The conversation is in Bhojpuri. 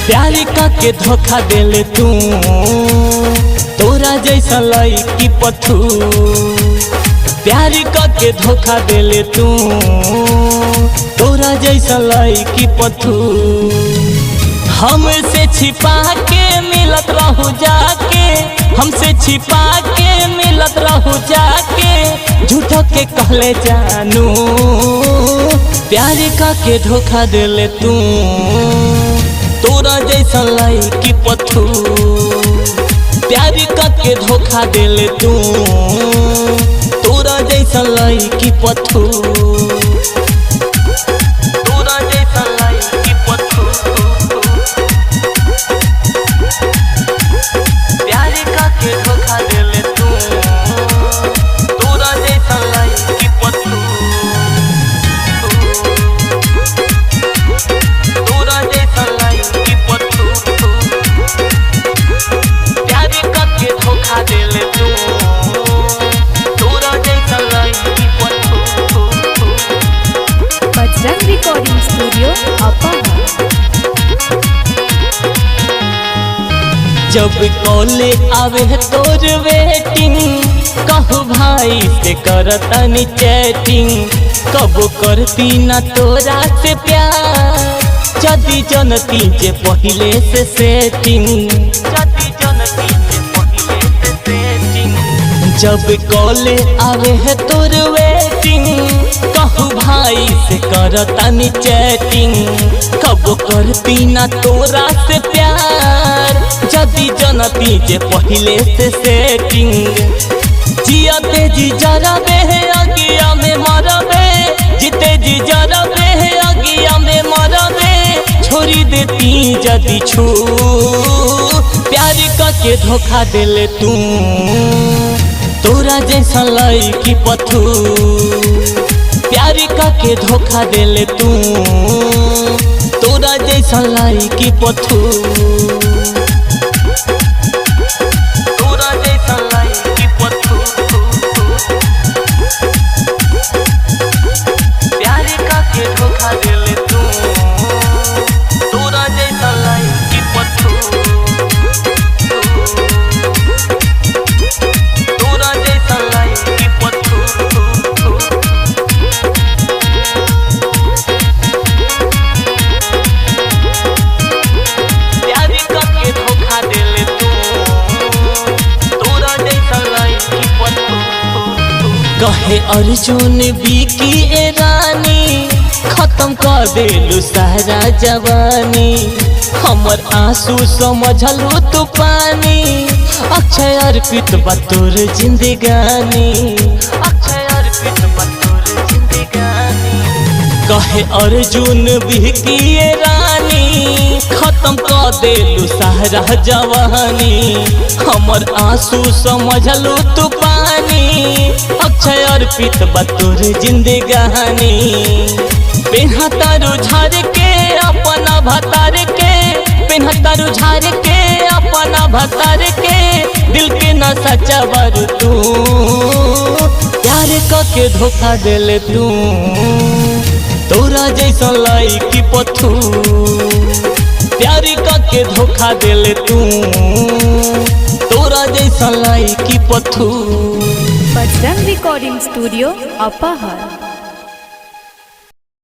प्यार के धोखा देले तू, तोरा जैसा लड़की पथू। प्यार के धोखा देले तू, तोरा जैसा लड़की पथू। हमसे छिपा के मिलत रहू जाके, हमसे छिपा के मिलत रहू जाके, झूठो के कहले जानू। प्यार के धोखा देले तू, तोरा जैसा लड़की पथू। प्यार के धोखा देले तू, तोरा जैसा लड़की पथू। तोरा जैसा लड़की पथू। प्यार के धोखा देले तू, तोरा जैसा लड़की पथू। तोरा जैसा लड़की पथू। प्यार के धोखा देले तू, तोरा जैसा लड़की पथू। बजरंग रिकॉर्डिंग स्टूडियो अपाहा। जब कॉले आवे तोर वेटिंग, कहू भाई से करतनी चैटिंग। कब करती ना तोरा से प्यार, जदी जनती जे पहिले से सेटिंग। जदी जनती जे पहिले से सेटिंग। जब कॉले आवे है तोर वेटिंग, कहू भाई से करतनी चैटिंग। कब करती ना तोरा से प्यार, जदी जनती जे पहिले से सेटिंग। जियाते जी जरबे है अगिया में मरबे, जीते जी जरबे है अगिया में मरबे। छोड़ी देती जदी छू, प्यार के धोखा देले तू, तोरा जैसा लड़की पथू। प्यार के धोखा देले तू, तोरा जैसा लड़की पथू। तोरा जैसा लड़की पथू। प्यार के धोखा देले तू, तोरा जैसा लड़की पथू। तोरा जैसा लड़की पथू। प्यार के धोखा देले तू, तोरा जैसा लड़की पथू। कहे अर्जुन बिकी ए रानी, खत्म कर देलू सारा जवानी। हमर आंसू समझलू तू पानी, अक्षय अर्पित बा तोर जिंदगानी। अक्षय अर्पित बा तोर जिंदगानी। कहे अर्जुन बिकी ए रानी, खत्म कर देलू सारा जवानी। हमर आंसू समझलू तू पानी, अक्षय अर्पित बा तोर जिंदगानी। पेन्हतारू झाड़ के अपना भतार के, पेन्हतारू झाड़ के अपना भतार के, दिल के न सचवर तू। प्यार के धोखा देले तू, तोरा जैसा लड़की पथू। प्यार के धोखा देले तू, तोरा जैसा लड़की पथू। Bajrang recording studio अपाहा।